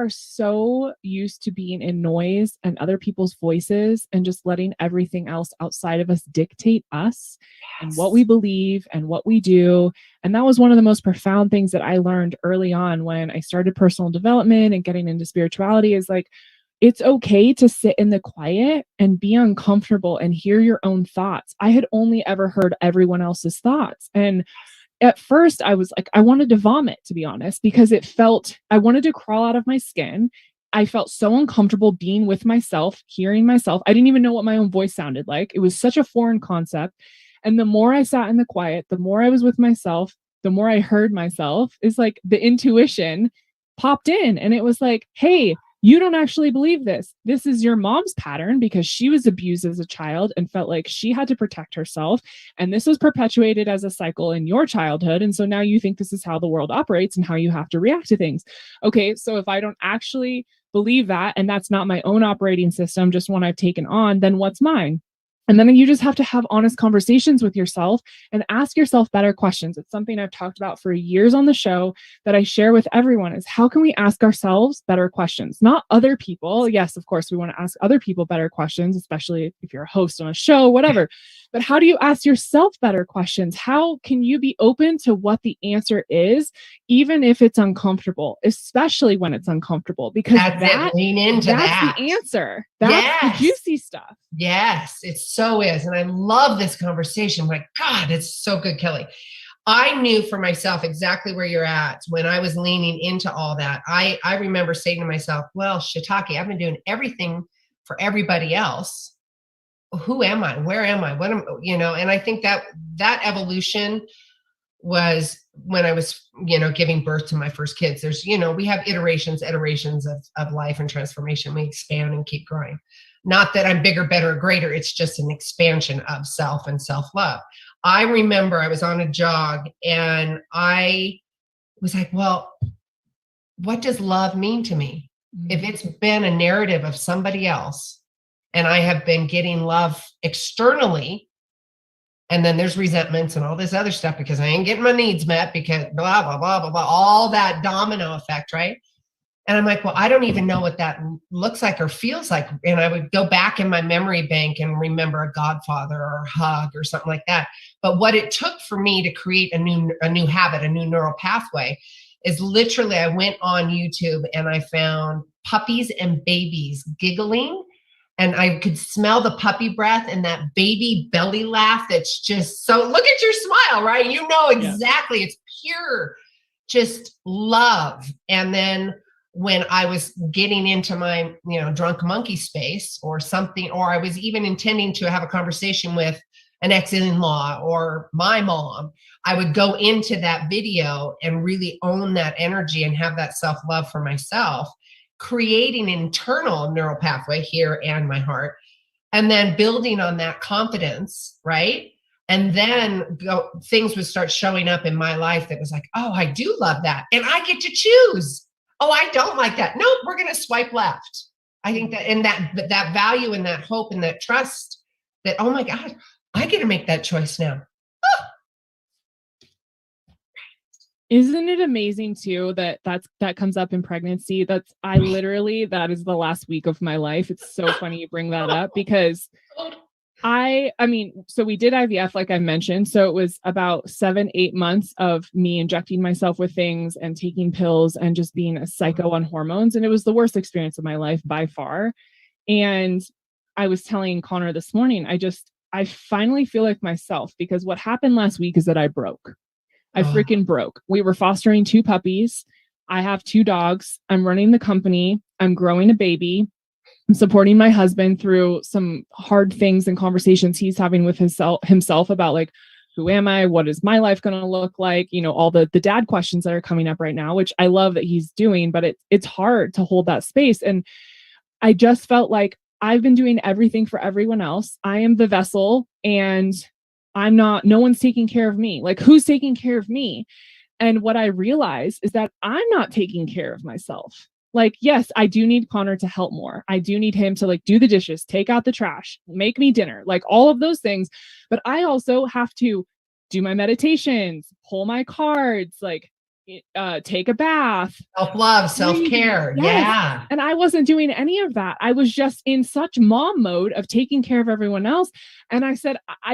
so used to being in noise and other people's voices and just letting everything else outside of us dictate us and what we believe and what we do. And that was one of the most profound things that I learned early on when I started personal development and getting into spirituality, is like, it's okay to sit in the quiet and be uncomfortable and hear your own thoughts. I had only ever heard everyone else's thoughts. And at first I was like, I wanted to vomit, to be honest, because I wanted to crawl out of my skin. I felt so uncomfortable being with myself, hearing myself. I didn't even know what my own voice sounded like. It was such a foreign concept. And the more I sat in the quiet, the more I was with myself, the more I heard myself, is like the intuition popped in. And it was like, hey, you don't actually believe this. This is your mom's pattern because she was abused as a child and felt like she had to protect herself. And this was perpetuated as a cycle in your childhood. And so now you think this is how the world operates and how you have to react to things. Okay, so if I don't actually believe that, and that's not my own operating system, just one I've taken on, then what's mine? And then you just have to have honest conversations with yourself and ask yourself better questions. It's something I've talked about for years on the show that I share with everyone, is how can we ask ourselves better questions, not other people. Yes, of course, we want to ask other people better questions, especially if you're a host on a show, whatever. But how do you ask yourself better questions? How can you be open to what the answer is, even if it's uncomfortable, especially when it's uncomfortable? Because lean into that's the answer. That's the juicy stuff. Yes, it so is. And I love this conversation. My God, it's so good, Kelli. I knew for myself exactly where you're at when I was leaning into all that. I remember saying to myself, well, shiitake, I've been doing everything for everybody else. Who am I? Where am I? What am and I think that evolution was when I was, giving birth to my first kids. There's, we have iterations of life and transformation. We expand and keep growing. Not that I'm bigger, better, or greater. It's just an expansion of self and self-love. I remember I was on a jog and I was like, well, what does love mean to me? If it's been a narrative of somebody else and I have been getting love externally, and then there's resentments and all this other stuff because I ain't getting my needs met because blah, blah, blah, blah, blah, all that domino effect, right? And I'm like, well, I don't even know what that looks like or feels like. And I would go back in my memory bank and remember a godfather or a hug or something like that. But what it took for me to create a new habit, a new neural pathway, is literally I went on YouTube and I found puppies and babies giggling. And I could smell the puppy breath and that baby belly laugh. That's just so, look at your smile, right? You know exactly. Yeah. It's pure, just love. And then when I was getting into my, drunk monkey space or something, or I was even intending to have a conversation with an ex-in-law or my mom, I would go into that video and really own that energy and have that self-love for myself, creating an internal neural pathway here and my heart, and then building on that confidence, right? And then things would start showing up in my life that was like, oh, I do love that. And I get to choose. Oh, I don't like that. Nope, we're going to swipe left. I think that, and that value and that hope and that trust that, oh my God, I get to make that choice now. Isn't it amazing too that comes up in pregnancy? That is the last week of my life. It's so funny you bring that up because so we did IVF, like I mentioned. So it was about 7-8 months of me injecting myself with things and taking pills and just being a psycho on hormones. And it was the worst experience of my life by far. And I was telling Connor this morning, I finally feel like myself, because what happened last week is that I broke. I freaking broke. We were fostering 2 puppies. I have 2 dogs. I'm running the company. I'm growing a baby. I'm supporting my husband through some hard things and conversations he's having with himself about like, who am I? What is my life going to look like? All the dad questions that are coming up right now, which I love that he's doing, but it's hard to hold that space. And I just felt like I've been doing everything for everyone else. I am the vessel and no one's taking care of me. Like, who's taking care of me? And what I realized is that I'm not taking care of myself. Like, yes, I do need Connor to help more. I do need him to like do the dishes, take out the trash, make me dinner, like all of those things. But I also have to do my meditations, pull my cards, like take a bath. Self-love, self-care. Yes. Yeah. And I wasn't doing any of that. I was just in such mom mode of taking care of everyone else. And I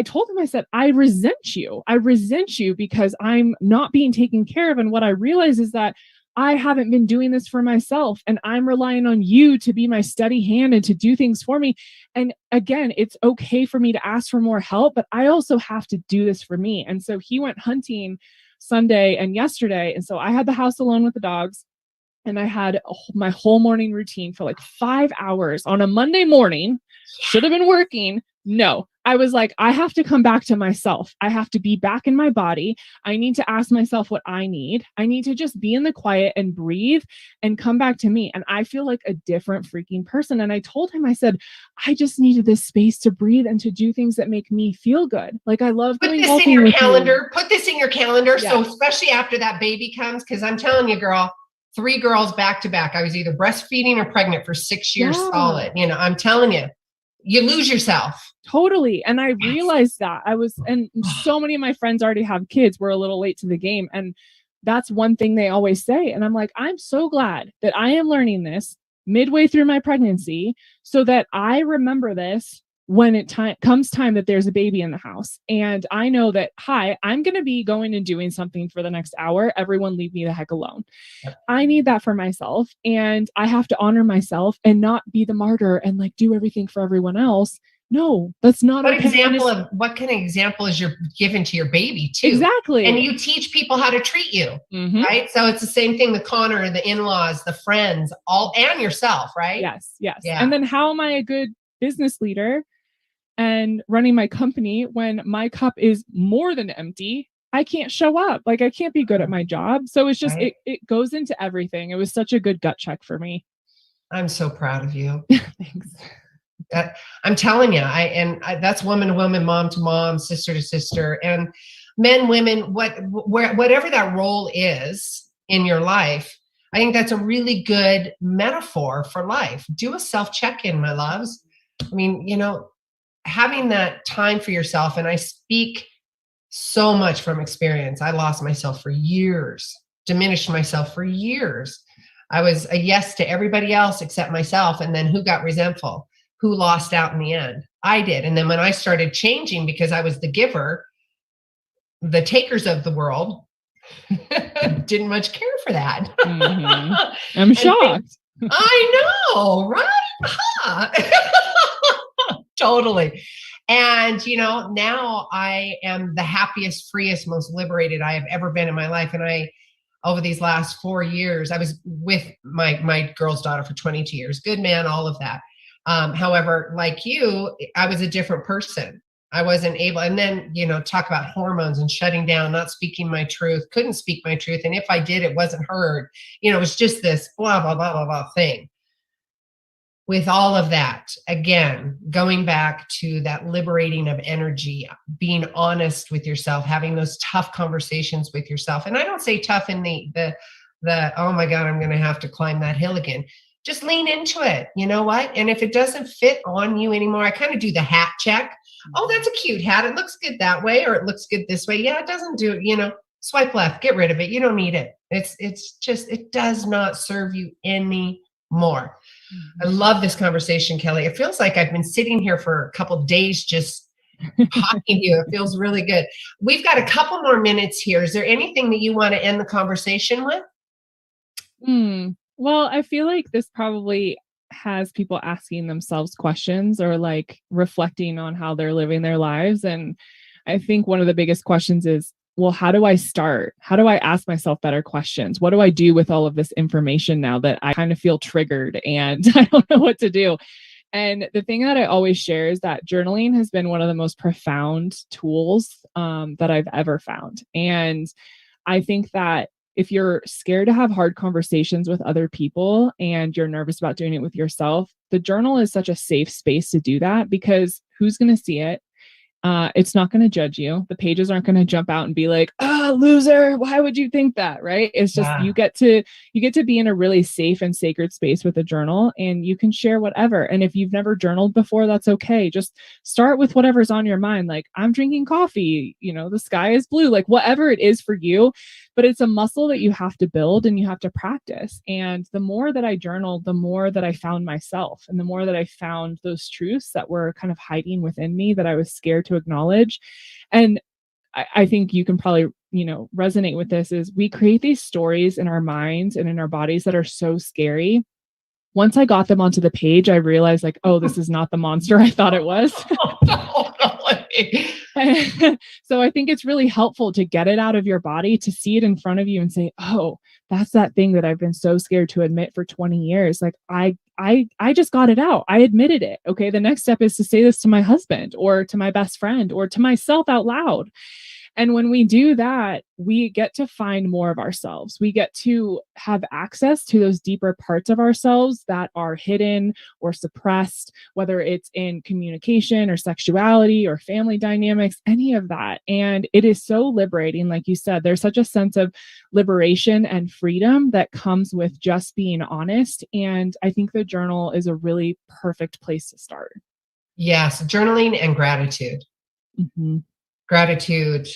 told him, I resent you. I resent you because I'm not being taken care of. And what I realize is that I haven't been doing this for myself, and I'm relying on you to be my steady hand and to do things for me. And again, it's okay for me to ask for more help, but I also have to do this for me. And so he went hunting Sunday and yesterday. And so I had the house alone with the dogs, and I had my whole morning routine for like 5 hours on a Monday morning. Should have been working. No, I was like, I have to come back to myself. I have to be back in my body. I need to ask myself what I need. I need to just be in the quiet and breathe and come back to me. And I feel like a different freaking person. And I told him, I said, I just needed this space to breathe and to do things that make me feel good. Like, I love Put going this walking in your with calendar. you. Put this in your calendar. Yeah. So especially after that baby comes, because I'm telling you, girl, 3 girls back to back. I was either breastfeeding or pregnant for 6 years solid. I'm telling you, you lose yourself. Totally. And I realized that and so many of my friends already have kids. We're a little late to the game. And that's one thing they always say. And I'm like, I'm so glad that I am learning this midway through my pregnancy so that I remember this when it comes time that there's a baby in the house. And I know that, I'm going to be going and doing something for the next hour. Everyone leave me the heck alone. Yep. I need that for myself. And I have to honor myself and not be the martyr and like do everything for everyone else. No, that's not What okay. What kind of example is you're giving to your baby too? Exactly. And you teach people how to treat you, right? So it's the same thing with Connor, the in-laws, the friends, and yourself, right? Yes. Yeah. And then how am I a good business leader and running my company when my cup is more than empty? I can't show up. Like, I can't be good at my job. So it's just, it goes into everything. It was such a good gut check for me. I'm so proud of you. Thanks. I'm telling you, that's woman to woman, mom to mom, sister to sister, and men, women, whatever that role is in your life. I think that's a really good metaphor for life. Do a self check-in, my loves. I mean, having that time for yourself, and I speak so much from experience. I lost myself for years, diminished myself for years. I was a yes to everybody else except myself, and then who got resentful? Who lost out in the end? I did. And then when I started changing, because I was the giver, the takers of the world didn't much care for that. I'm shocked. I know, right? Huh. Totally. And, now I am the happiest, freest, most liberated I have ever been in my life. And over these last 4 years. I was with my girl's daughter for 22 years, good man, all of that. However, like you, I was a different person. I wasn't able, and then, talk about hormones and shutting down, not speaking my truth, couldn't speak my truth. And if I did, it wasn't heard. It was just this blah, blah, blah, blah, blah thing. With all of that, again, going back to that liberating of energy, being honest with yourself, having those tough conversations with yourself. And I don't say tough in the oh my God, I'm going to have to climb that hill again. Just lean into it. You know what? And if it doesn't fit on you anymore, I kind of do the hat check. Oh, that's a cute hat. It looks good that way, or it looks good this way. Yeah, it doesn't do it. Swipe left, get rid of it. You don't need it. It's just, it does not serve you anymore. I love this conversation, Kelli. It feels like I've been sitting here for a couple of days just talking to you. It feels really good. We've got a couple more minutes here. Is there anything that you want to end the conversation with? Well, I feel like this probably has people asking themselves questions or like reflecting on how they're living their lives. And I think one of the biggest questions is, well, how do I start? How do I ask myself better questions? What do I do with all of this information now that I kind of feel triggered and I don't know what to do? And the thing that I always share is that journaling has been one of the most profound tools that I've ever found. And I think that if you're scared to have hard conversations with other people and you're nervous about doing it with yourself, the journal is such a safe space to do that, because who's going to see it? It's not going to judge you. The pages aren't going to jump out and be like, "Oh, loser, why would you think that?" Right? It's just, you get to be in a really safe and sacred space with a journal, and you can share whatever. And if you've never journaled before, that's okay. Just start with whatever's on your mind. Like, I'm drinking coffee, the sky is blue, like whatever it is for you. But it's a muscle that you have to build and you have to practice. And the more that I journaled, the more that I found myself, and the more that I found those truths that were kind of hiding within me that I was scared to acknowledge. And I think you can probably, resonate with this, is we create these stories in our minds and in our bodies that are so scary. Once I got them onto the page, I realized like, oh, this is not the monster I thought it was. So I think it's really helpful to get it out of your body, to see it in front of you and say, oh, that's that thing that I've been so scared to admit for 20 years. Like I just got it out. I admitted it. Okay. The next step is to say this to my husband or to my best friend or to myself out loud. And when we do that, we get to find more of ourselves. We get to have access to those deeper parts of ourselves that are hidden or suppressed, whether it's in communication or sexuality or family dynamics, any of that. And it is so liberating. Like you said, there's such a sense of liberation and freedom that comes with just being honest. And I think the journal is a really perfect place to start. Yes, journaling and gratitude. Mm-hmm. Gratitude.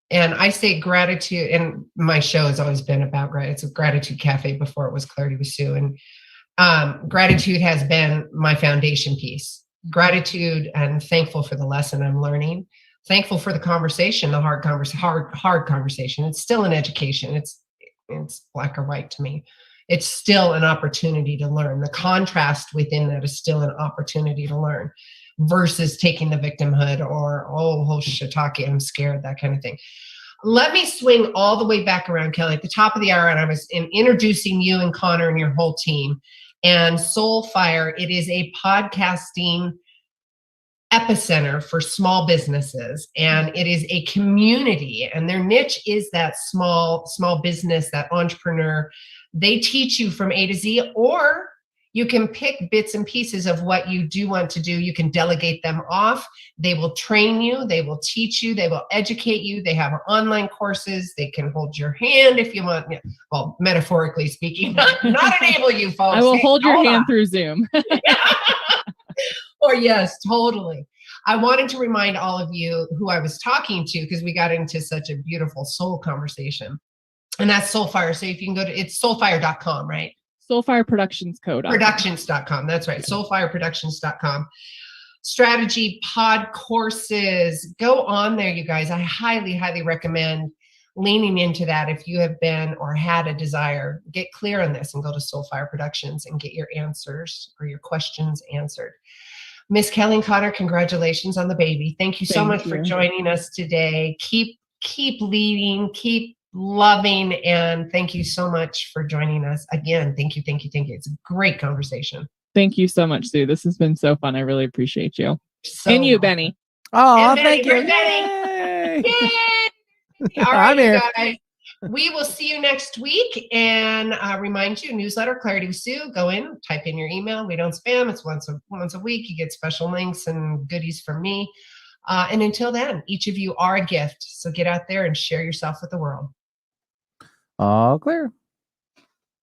And I say gratitude, and my show has always been about gratitude. It's a gratitude cafe before it was Clarity with Sue. And gratitude has been my foundation piece. Gratitude and thankful for the lesson I'm learning. Thankful for the conversation, the hard conversation. It's still an education. It's black or white to me. It's still an opportunity to learn. The contrast within that is still an opportunity to learn, versus taking the victimhood or, oh, shiitake, I'm scared, that kind of thing. Let me swing all the way back around, Kelli. At the top of the hour, and I was introducing you and Connor and your whole team. And Soulfire, it is a podcasting epicenter for small businesses, and it is a community, and their niche is that small business, that entrepreneur. They teach you from A to Z, or you can pick bits and pieces of what you do want to do. You can delegate them off. They will train you. They will teach you. They will educate you. They have online courses. They can hold your hand if you want. Well, metaphorically speaking, not enable you folks. I will hold your hand through Zoom. Or yes, totally. I wanted to remind all of you who I was talking to, because we got into such a beautiful soul conversation. And that's Soulfire. So if you can go to, it's soulfire.com, right? Soulfire Productions code. Productions.com. That's right. Soulfireproductions.com. Strategy pod courses. Go on there, you guys. I highly, highly recommend leaning into that. If you have been or had a desire, get clear on this and go to Soulfire Productions and get your answers or your questions answered. Miss Kelli and Connor, congratulations on the baby. Thank you so much for joining us today. Keep leading, keep loving, and thank you so much for joining us again. Thank you. It's a great conversation. Thank you so much, Sue. This has been so fun. I really appreciate you. So And you, welcome. Benny. Oh, And thank you. Benny, Benny. Yay. Yay! All right, I'm here. you guys. We will see you next week. And remind you, newsletter, Clarity with Sue. Go in, type in your email. We don't spam. It's once a week. You get special links and goodies from me. And until then, each of you are a gift. So get out there and share yourself with the world. All clear.